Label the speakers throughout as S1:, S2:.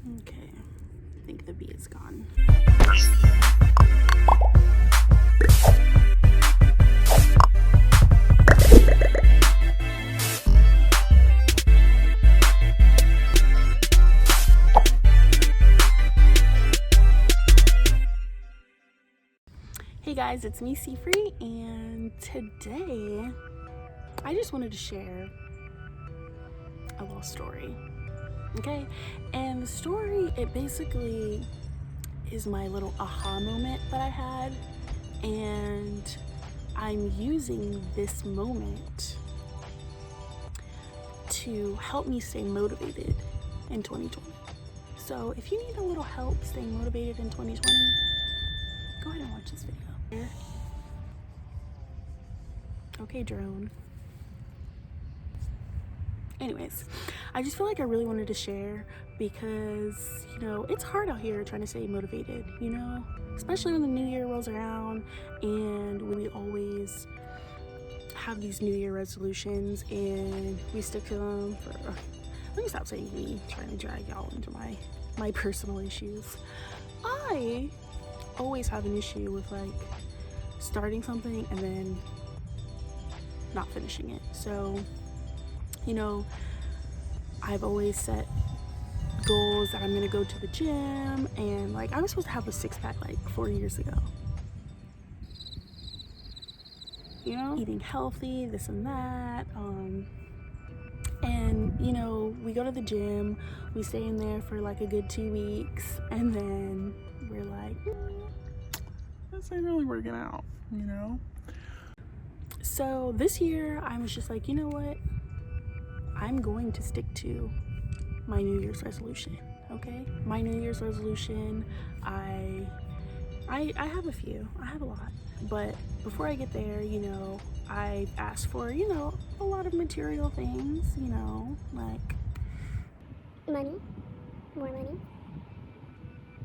S1: Okay, I think the bee is gone. Hey guys, it's me, CFree, and today I just wanted to share a little story. Okay, and the story, it basically is my little aha moment that I had, and I'm using this moment to help me stay motivated in 2020. So if you need a little help staying motivated in 2020, go ahead and watch this video. Okay, drone. Anyways, I just feel like I really wanted to share because, you know, it's hard out here trying to stay motivated, you know, especially when the new year rolls around and we always have these new year resolutions and we stick to them for, let me stop saying me, trying to drag y'all into my personal issues. I always have an issue with like starting something and then not finishing it. So, you know, I've always set goals that I'm gonna go to the gym, and like I was supposed to have a six-pack like 4 years ago. You know, eating healthy, this and that. And you know, we go to the gym, we stay in there for like a good 2 weeks, and then we're like, this ain't really working out, you know? So this year I was just like, you know what? I'm going to stick to my New Year's resolution, okay? My New Year's resolution, I have a few, I have a lot, but before I get there, you know, I asked for, you know, a lot of material things, you know, like
S2: money, more money,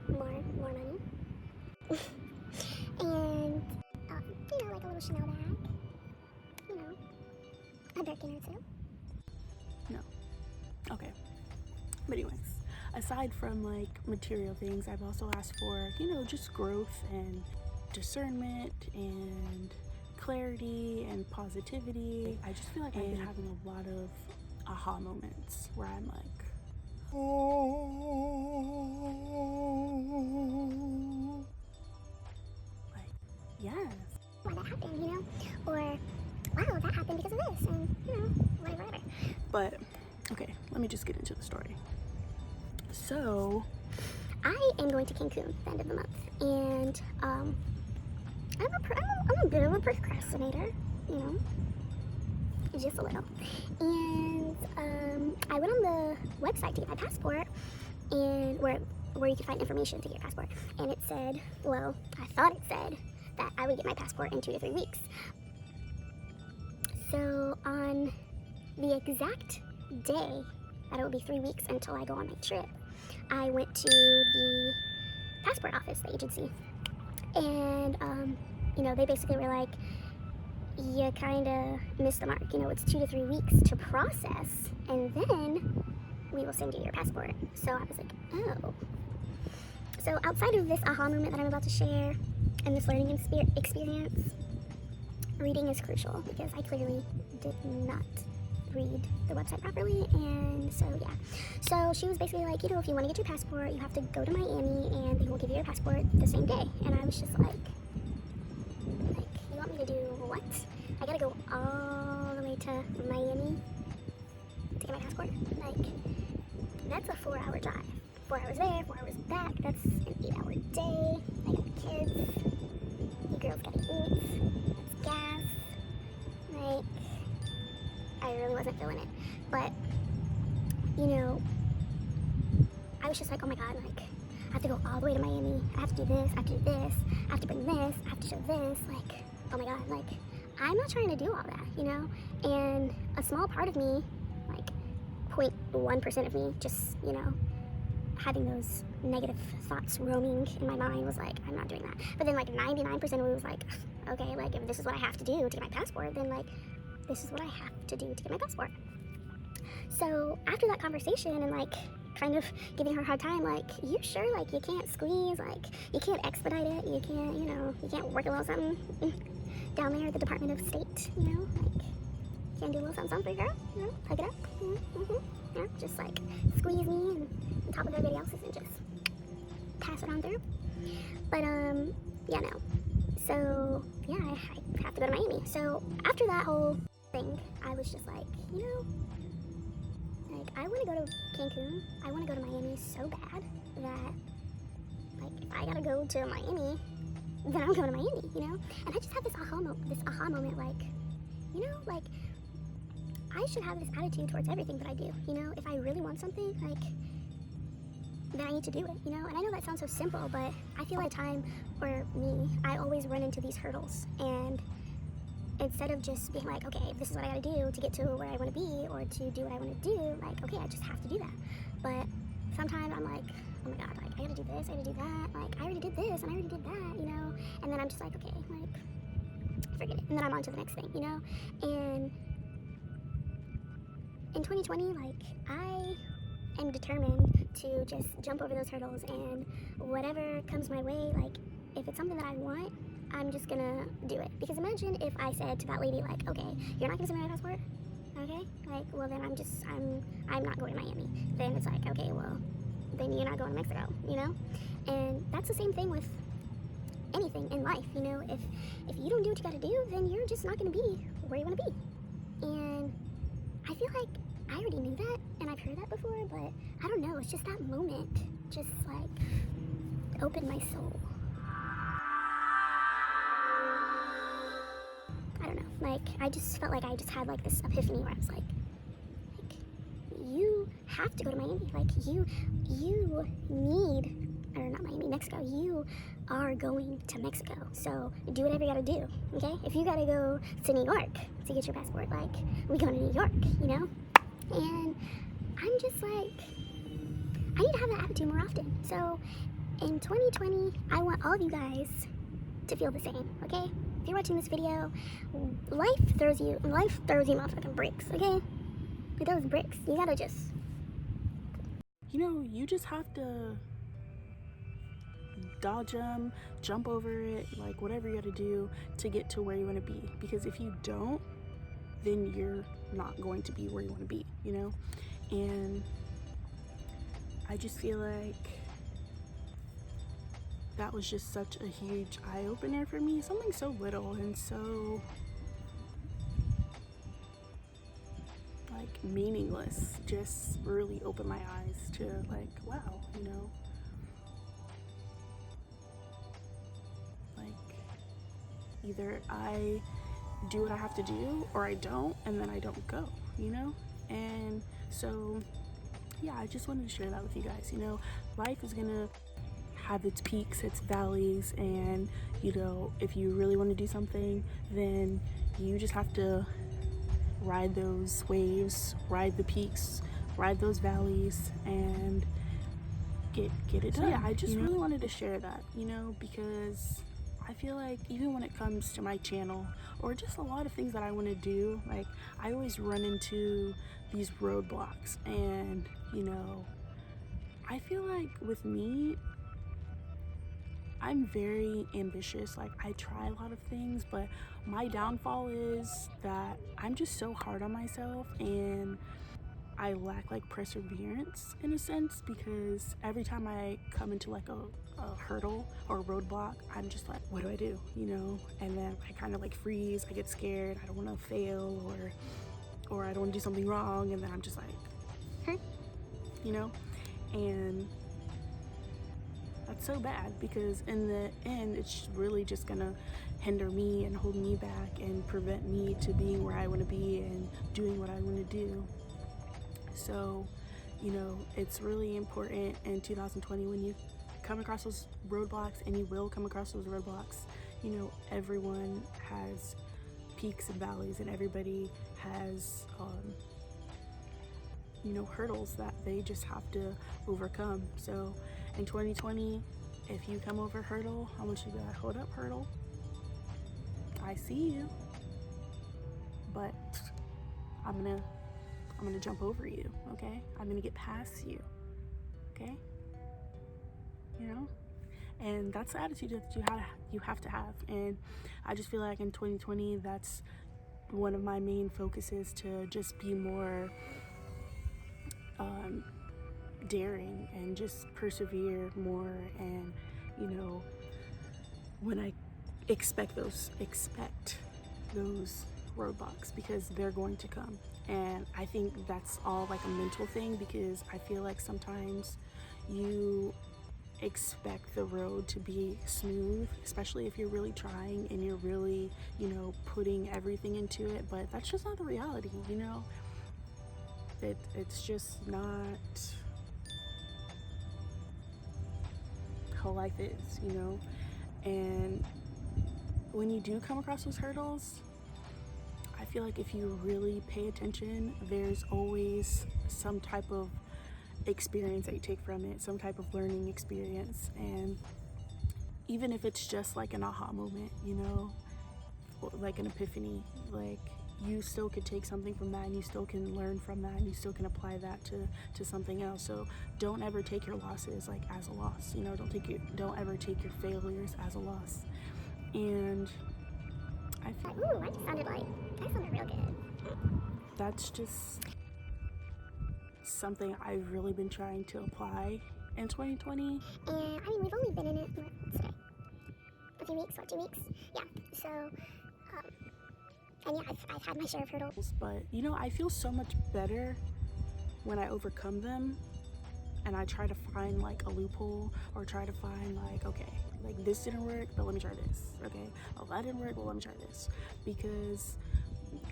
S2: more money, and, you know, like a little Chanel bag, you know, a Birkin or two.
S1: No. Okay. But anyways, aside from like material things, I've also asked for, you know, just growth and discernment and clarity and positivity. I just feel like I've been having a lot of aha moments where I'm like, oh, like, yes.
S2: Why that happened, you know? Or, wow, that happened because of this, and, you know, whatever.
S1: But, okay, let me just get into the story. So,
S2: I am going to Cancun the end of the month, and, I'm a bit of a procrastinator, you know, just a little. And, I went on the website to get my passport, and where you can find information to get your passport, and it said, well, I thought it said that I would get my passport in 2 to 3 weeks. So on the exact day that it would be 3 weeks until I go on my trip, I went to the passport office, the agency, and you know, they basically were like, you kind of missed the mark, you know, it's 2 to 3 weeks to process, and then we will send you your passport. So I was like, oh. So outside of this aha moment that I'm about to share and this learning experience, reading is crucial because I clearly did not read the website properly, and so yeah. So she was basically like, you know, if you want to get your passport, you have to go to Miami and they will give you your passport the same day. And I was just like, you want me to do what? I gotta go all the way to Miami to get my passport? Like, that's a 4-hour drive. 4 hours there, 4 hours back, that's an 8-hour day. I got kids. You girls gotta eat. That's gas. Like, I really wasn't feeling it. But, you know, I was just like, oh my god, like, I have to go all the way to Miami. I have to do this, I have to do this, I have to bring this, I have to show this. Like, oh my god, like, I'm not trying to do all that, you know? And a small part of me, like, 0.1% of me, just, you know, having those negative thoughts roaming in my mind was like, I'm not doing that. But then, like, 99% of me was like, okay, like, if this is what I have to do to get my passport, then, like, this is what I have to do to get my passport. So after that conversation and like kind of giving her a hard time, like, you sure, like, you can't squeeze, like, you can't expedite it, you can't, you know, you can't work a little something down there at the Department of State, you know, like, can't do a little something, something for your girl, you know, hug it up, you know, just, like, squeeze me and on top of everybody else's and just pass it on through. But, yeah, no. So, yeah, I have to go to Miami. So, after that whole thing, I was just like, you know, like, I want to go to Cancun. I want to go to Miami so bad that, like, if I gotta go to Miami, then I'm going to Miami, you know? And I just had this aha moment, like, you know, like, I should have this attitude towards everything that I do, you know? If I really want something, like, then I need to do it, you know? And I know that sounds so simple, but I feel like a time for me, I always run into these hurdles. And instead of just being like, okay, this is what I gotta do to get to where I wanna be or to do what I wanna do, like, okay, I just have to do that. But sometimes I'm like, oh my God, like, I gotta do this, I gotta do that. Like, I already did this and I already did that, you know? And then I'm just like, okay, like, forget it. And then I'm on to the next thing, you know? And in 2020, like, I am determined to just jump over those hurdles, and whatever comes my way, like, if it's something that I want, I'm just gonna do it. Because imagine if I said to that lady, like, okay, you're not gonna send me my passport, okay? Like, well, then I'm not going to Miami. Then it's like, okay, well, then you're not going to Mexico, you know? And that's the same thing with anything in life, you know? If you don't do what you gotta do, then you're just not gonna be where you wanna be. And I feel like I already knew that, and I've heard that before, but I don't know, it's just that moment just, like, opened my soul. I don't know, like, I just felt like I just had, like, this epiphany where I was like, you have to go to Miami. Like, you need, or not Miami, Mexico. You are going to Mexico. So do whatever you gotta do, okay? If you gotta go to New York to get your passport, like, we go to New York, you know? And I'm just like, I need to have that attitude more often. So in 2020, I want all of you guys to feel the same, okay? If you're watching this video, life throws you motherfucking bricks, okay? It throws bricks. You gotta just,
S1: You know, you just have to dodge them, jump over it, like, whatever you gotta do to get to where you want to be. Because if you don't, then you're not going to be where you want to be, you know? And I just feel like that was just such a huge eye-opener for me. Something so little and so, like, meaningless just really opened my eyes to, like, wow, you know? Like, either I do what I have to do or I don't, and then I don't go, you know? And so, yeah, I just wanted to share that with you guys. You know, life is gonna have its peaks, its valleys, and, you know, if you really want to do something, then you just have to ride those waves, ride the peaks, ride those valleys, and get it done. So yeah, I just really wanted to share that, you know, because I feel like even when it comes to my channel or just a lot of things that I want to do, like, I always run into these roadblocks. And, you know, I feel like with me, I'm very ambitious. Like, I try a lot of things, but my downfall is that I'm just so hard on myself, and I lack, like, perseverance in a sense, because every time I come into, like, a hurdle or a roadblock, I'm just like, what do I do, you know? And then I kind of, like, freeze. I get scared. I don't want to fail, or I don't want to do something wrong, and then I'm just like, you know? And that's so bad, because in the end, it's really just gonna hinder me and hold me back and prevent me to being where I want to be and doing what I want to do. So, you know, it's really important in 2020 when you come across those roadblocks, and you will come across those roadblocks. You know, everyone has peaks and valleys, and everybody has, you know, hurdles that they just have to overcome. So in 2020, if you come over a hurdle, I want you to be like, hold up, hurdle, I see you, but I'm gonna jump over you, okay? I'm gonna get past you. okay? You know? And that's the attitude that you have to have. And I just feel like in 2020, that's one of my main focuses, to just be more daring and just persevere more. And when I expect those roadblocks, because they're going to come. And I think that's all like a mental thing, because I feel like sometimes you expect the road to be smooth, especially if you're really trying and you're really, putting everything into it. But that's just not the reality, it's just not how life is, And when you do come across those hurdles, I feel like if you really pay attention, there's always some type of experience that you take from it, some type of learning experience. And even if it's just like an aha moment, like an epiphany, like you still could take something from that, and you still can learn from that, and you still can apply that to something else. So don't ever take your losses like as a loss, don't ever take your failures as a loss. And I feel
S2: ooh, that sounded real good.
S1: that's just something I've really been trying to apply in 2020.
S2: And we've only been in it, what's today? A few weeks, 2 weeks? Yeah, so, and yeah, I've had my share of hurdles.
S1: But, I feel so much better when I overcome them, and I try to find like a loophole, or try to find like, okay, like this didn't work, but let me try this. Okay, oh, that didn't work, well, let me try this. Because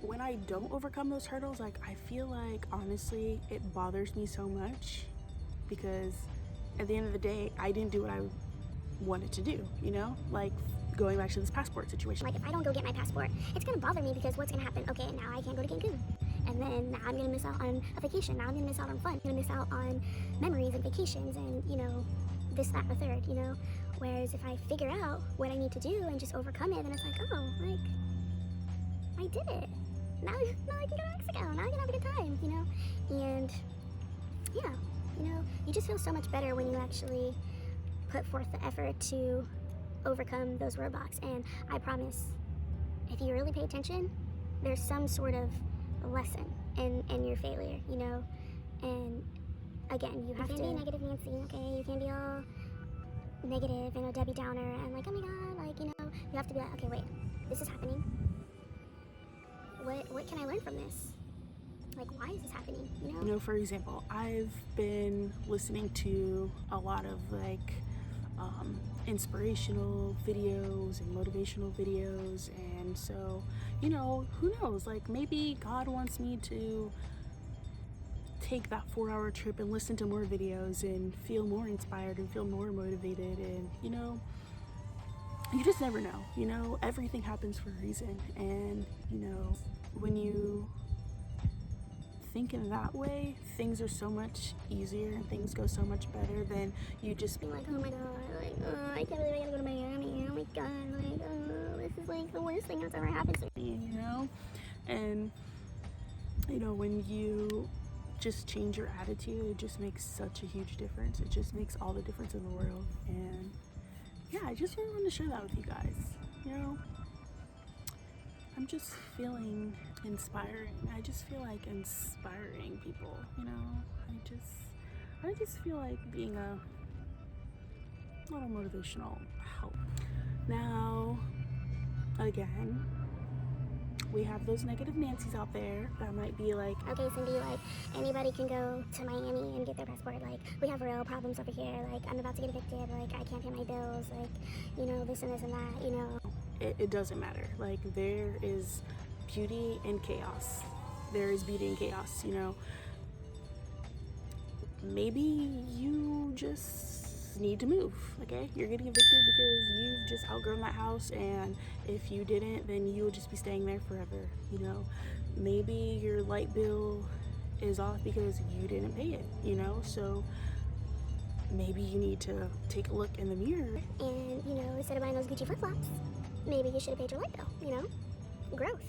S1: when I don't overcome those hurdles, like I feel like honestly it bothers me so much, because at the end of the day, I didn't do what I wanted to do, like going back to this passport situation.
S2: Like if I don't go get my passport, it's gonna bother me, because what's gonna happen? Okay, now I can't go to Cancun, and then now I'm gonna miss out on a vacation. Now I'm gonna miss out on fun. I'm gonna miss out on memories and vacations, and this, that, and the third. Whereas if I figure out what I need to do and just overcome it, then it's like, oh, like I did it. Now I can go to Mexico. Now I can have a good time. And yeah, you just feel so much better when you actually put forth the effort to overcome those roadblocks. And I promise, if you really pay attention, there's some sort of lesson in your failure, and again, you can't be negative Nancy, okay? You can't be all negative and a Debbie Downer and like, oh my god, like, you have to be like, okay, wait, this is happening. What can I learn from this? Like, why is this happening,
S1: For example, I've been listening to a lot of like inspirational videos and motivational videos, and so who knows, like maybe God wants me to take that 4-hour trip and listen to more videos and feel more inspired and feel more motivated. And you just never know. Everything happens for a reason. And when you think in that way, things are so much easier and things go so much better than you just be like, oh my god, like, I can't believe I gotta go to Miami, oh my god, like, this is like the worst thing that's ever happened to me, And when you just change your attitude, it just makes such a huge difference. It just makes all the difference in the world. And yeah, I just really wanted to share that with you guys. I'm just feeling inspiring. I just feel like inspiring people, I just feel like being a little motivational help. Now, again, we have those negative Nancys out there that might be like,
S2: okay, Cindy, like, anybody can go to Miami and get their passport. Like, we have real problems over here. Like, I'm about to get evicted. Like, I can't pay my bills. Like, this and this and that,
S1: It doesn't matter. Like, there is beauty in chaos. There is beauty in chaos, Maybe you just need to move, okay? You're getting evicted because you've just outgrown that house, and if you didn't, then you would just be staying there forever, Maybe your light bill is off because you didn't pay it, So maybe you need to take a look in the mirror.
S2: And, instead of buying those Gucci flip-flops, maybe you should have paid your light bill, Growth,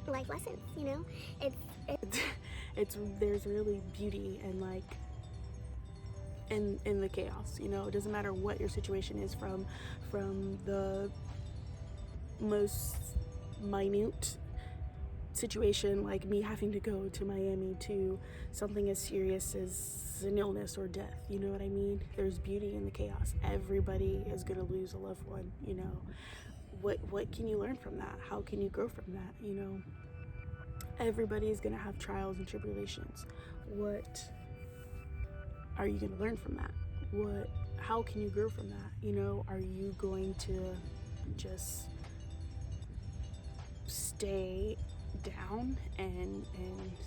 S2: life lessons, It's
S1: there's really beauty in like in the chaos. You know, it doesn't matter what your situation is, from the most minute situation like me having to go to Miami to something as serious as an illness or death. You know what I mean? There's beauty in the chaos. Everybody is gonna lose a loved one, you know. What can you learn from that? How can you grow from that? You know, everybody is gonna have trials and tribulations. What are you gonna learn from that? How can you grow from that? You know, are you going to just stay down and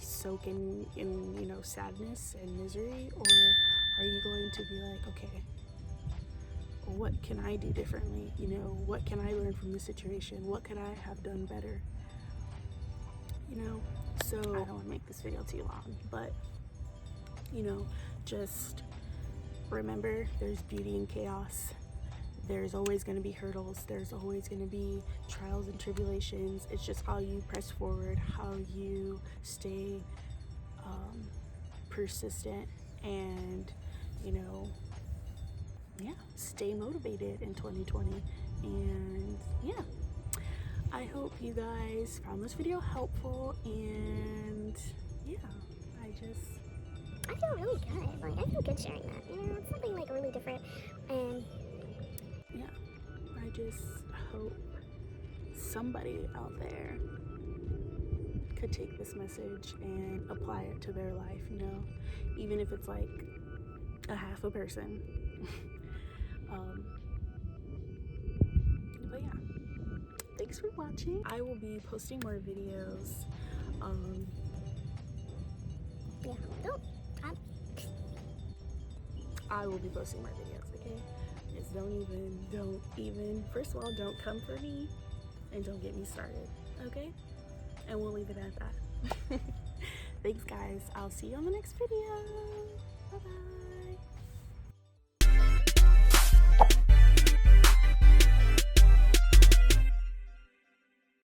S1: soak in you know, sadness and misery? Or are you going to be like, okay, what can I do differently? You know, what can I learn from this situation? What could I have done better? You know, so I don't want to make this video too long, but you know, just remember, there's beauty in chaos. There's always going to be hurdles. There's always going to be trials and tribulations. It's just how you press forward, how you stay persistent, and, you know, yeah, stay motivated in 2020. And yeah, I hope you guys found this video helpful. And yeah, I
S2: feel really good. Like, I feel good sharing that. You know, it's something like really different. And
S1: yeah, I just hope somebody out there could take this message and apply it to their life, you know, even if it's like a half a person. But yeah, thanks for watching. I will be posting more videos.
S2: Yeah,
S1: I will be posting more videos, okay? Just don't even, first of all, don't come for me, and don't get me started, okay? And we'll leave it at that. Thanks, guys. I'll see you on the next video. Bye-bye.